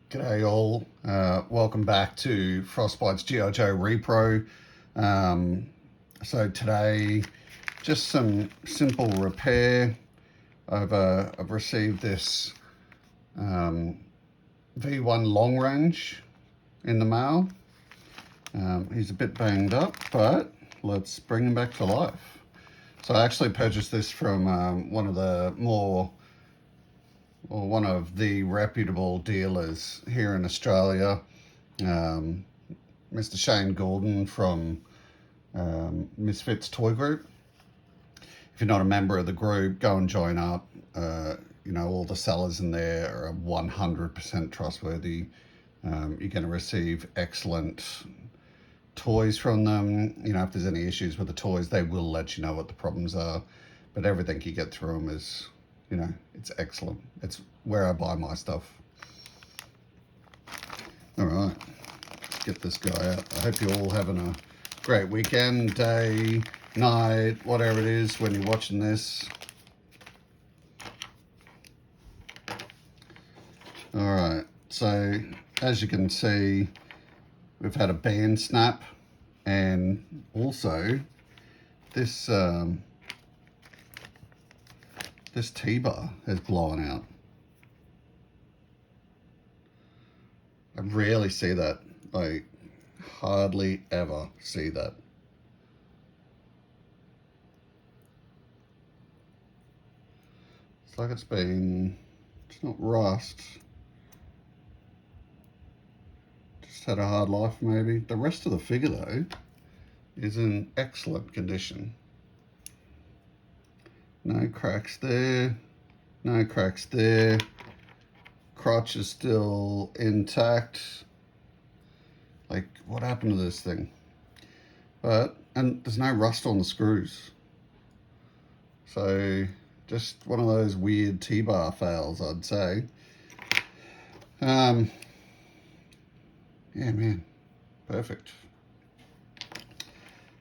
G'day all, welcome back to Frostbite's G.I. Joe Repro. So today, just some simple repair. I've received this V1 long range in the mail. He's a bit banged up, but let's bring him back to life. So I actually purchased this from one of the reputable dealers here in Australia, Mr. Shane Gordon from Misfits Toy Group. If you're not a member of the group, go and join up. All the sellers in there are 100% trustworthy. You're going to receive excellent toys from them. If there's any issues with the toys, they will let you know what the problems are. But everything you get through them is, it's excellent. It's where I buy my stuff. All right, let's get this guy out. I hope you're all having a great weekend, day, night, whatever it is when you're watching this. All right, so as you can see, we've had a band snap, and also this this T-bar has blown out. I rarely see that. I hardly ever see that. It's like it's not rust. Just had a hard life maybe. The rest of the figure though is in excellent condition. No cracks there, no cracks there. Crotch is still intact. Like, what happened to this thing? And there's no rust on the screws. So, just one of those weird T-bar fails, I'd say. Yeah, man, perfect.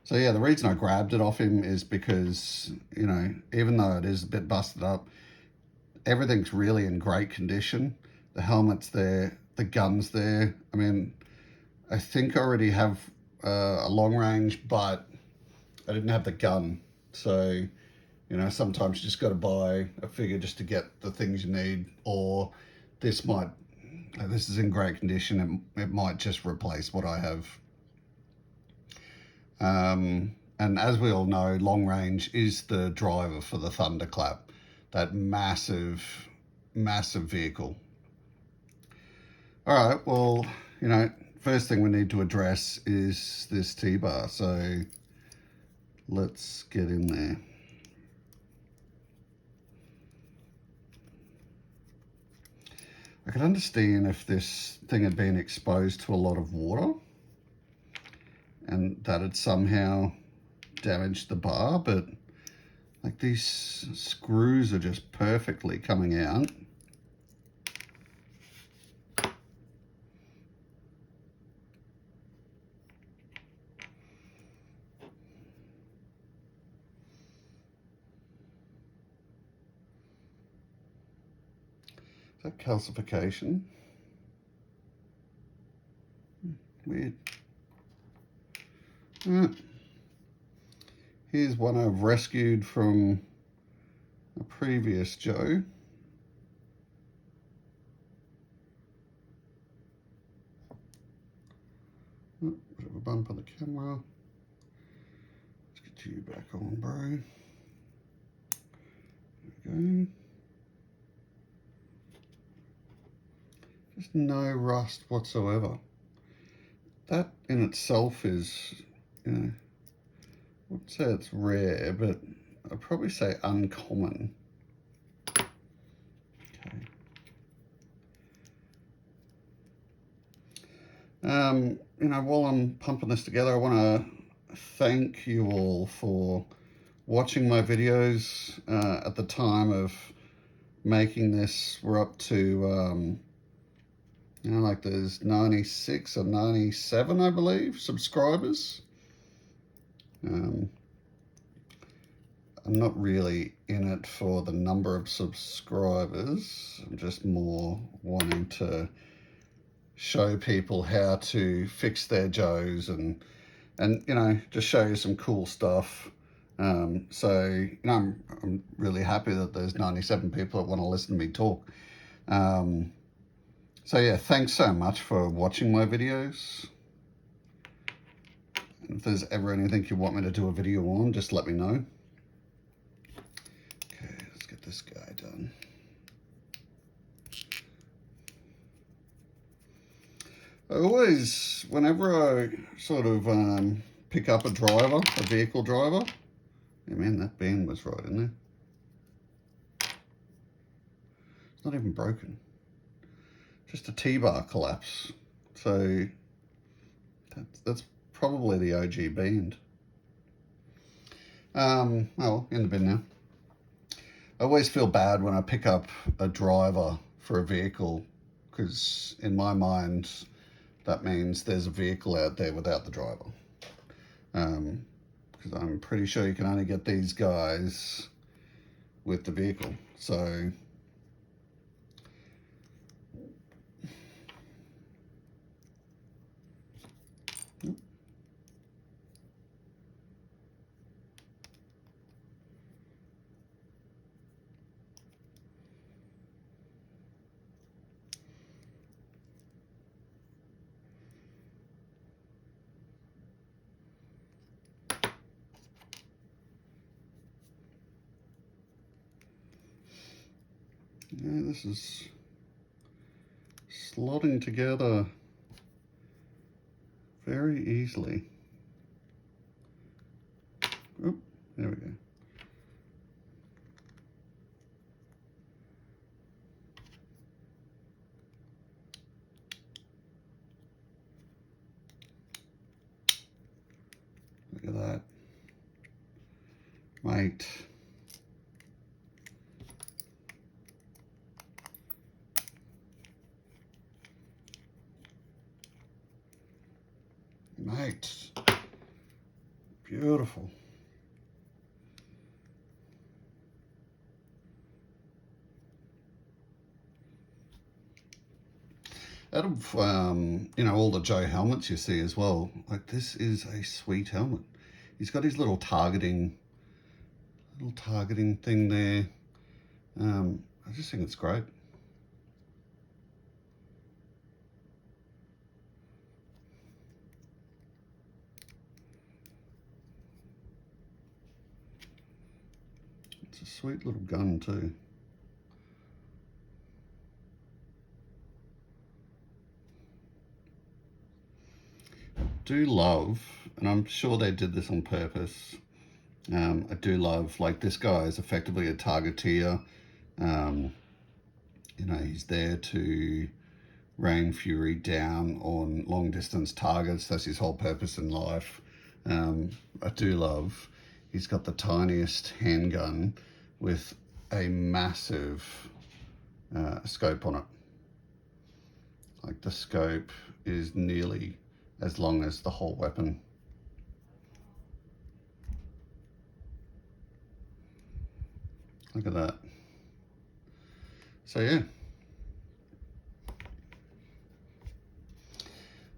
So yeah, the reason I grabbed it off him is because, even though it is a bit busted up, everything's really in great condition. The helmet's there, the gun's there. I mean, I think I already have a long range, but I didn't have the gun. So, sometimes you just got to buy a figure just to get the things you need, or this is in great condition. It might just replace what I have. And as we all know, long range is the driver for the Thunderclap, that massive vehicle. All right, well, first thing we need to address is this T-bar. So let's get in there. I could understand if this thing had been exposed to a lot of water and that had somehow damaged the bar, but like these screws are just perfectly coming out. Is that calcification? Weird. Here's one I've rescued from a previous Joe. Oh, bit of a bump on the camera. Let's get you back on, bro. There we go. Just no rust whatsoever. That in itself is, I wouldn't say it's rare, but I'd probably say uncommon. Okay. While I'm pumping this together, I want to thank you all for watching my videos. At the time of making this, we're up to like there's 96 or 97, I believe, subscribers. I'm not really in it for the number of subscribers. I'm just more wanting to show people how to fix their Joes and you know, just show you some cool stuff. So, you know, I'm really happy that there's 97 people that want to listen to me talk. So yeah, thanks so much for watching my videos. If there's ever anything you want me to do a video on, just let me know. Okay, let's get this guy done. I always, whenever I sort of pick up a driver, a vehicle driver, yeah, man, that band was right in there. It's not even broken. Just a T-bar collapse. So that's probably the OG band. Oh, in the bin now. I always feel bad when I pick up a driver for a vehicle, because in my mind, that means there's a vehicle out there without the driver. Because I'm pretty sure you can only get these guys with the vehicle. So yeah, this is slotting together very easily. Oop, there we go. Look at that. Mate. Mate. Beautiful. Out of, you know, all the Joe helmets you see as well, like, this is a sweet helmet. He's got his little targeting thing there. I just think it's great. It's a sweet little gun too. Do love, and I'm sure they did this on purpose, I do love, like, this guy is effectively a targeteer. You know, he's there to rain fury down on long distance targets. That's his whole purpose in life. I do love, he's got the tiniest handgun with a massive scope on it. Like, the scope is nearly as long as the whole weapon. Look at that. So yeah.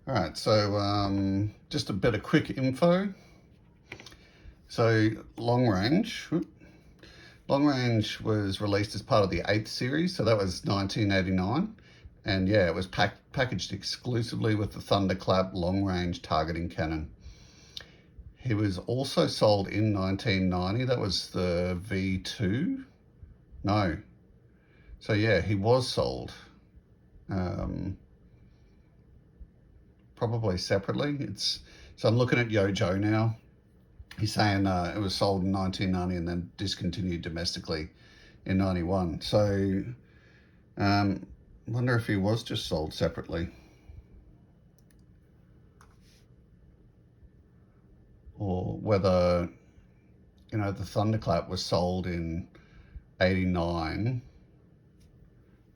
All right, so just a bit of quick info. So Long Range was released as part of the 8th series, so that was 1989. And yeah, it was packaged exclusively with the Thunderclap long range targeting cannon. He was also sold in 1990. That was the V2. No. So yeah, he was sold. Probably separately. So I'm looking at Yo Joe now. He's saying it was sold in 1990 and then discontinued domestically in 91. So wonder if he was just sold separately, or whether, you know, the Thunderclap was sold in 89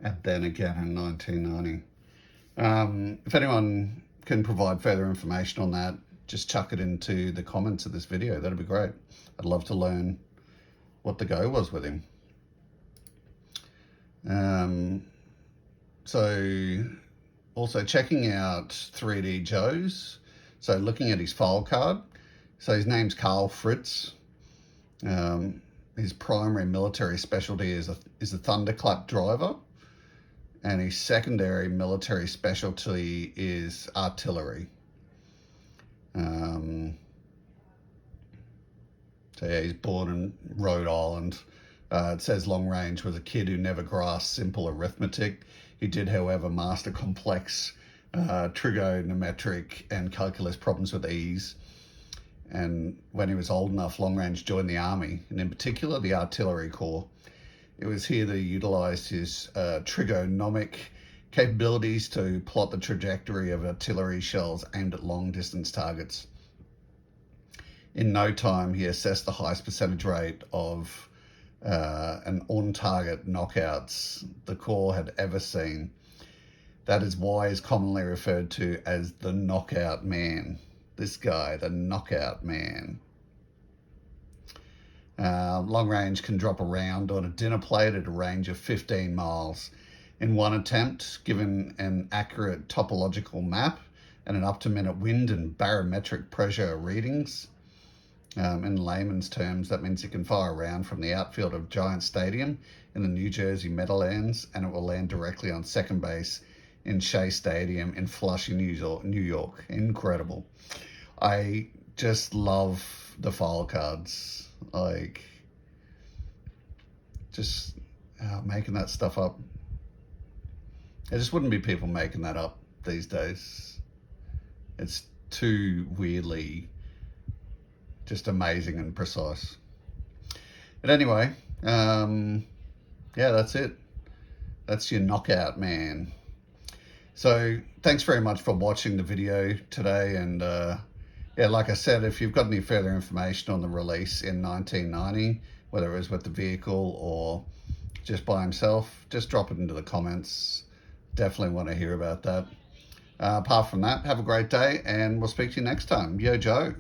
and then again in 1990. If anyone can provide further information on that, just chuck it into the comments of this video. That'd be great. I'd love to learn what the go was with him. So Also checking out 3D Joe's. So looking at his file card. So his name's Carl Fritz. His primary military specialty is a thunderclap driver, and his secondary military specialty is artillery. So yeah, he's born in Rhode Island. It says long range was a kid who never grasped simple arithmetic. He did, however, master complex trigonometric and calculus problems with ease. And when he was old enough, long range joined the army, and in particular the artillery corps. It was here that he utilized his trigonomic capabilities to plot the trajectory of artillery shells aimed at long distance targets. In no time, he assessed the highest percentage rate of and on-target knockouts the Corps had ever seen. That is why he's commonly referred to as the knockout man. This guy, the knockout man. Long range can drop a round on a dinner plate at a range of 15 miles. In one attempt, given an accurate topological map and an up-to-minute wind and barometric pressure readings, in layman's terms, that means you can fire a round from the outfield of Giant Stadium in the New Jersey Meadowlands, and it will land directly on second base in Shea Stadium in Flushing, New York. Incredible. I just love the file cards. Like, just making that stuff up. There just wouldn't be people making that up these days. It's too weirdly just amazing and precise. But anyway, yeah, that's it. That's your knockout man. So thanks very much for watching the video today. And yeah, like I said, if you've got any further information on the release in 1990, whether it was with the vehicle or just by himself, just drop it into the comments. Definitely want to hear about that. Apart from that, have a great day, and we'll speak to you next time. Yo, Joe.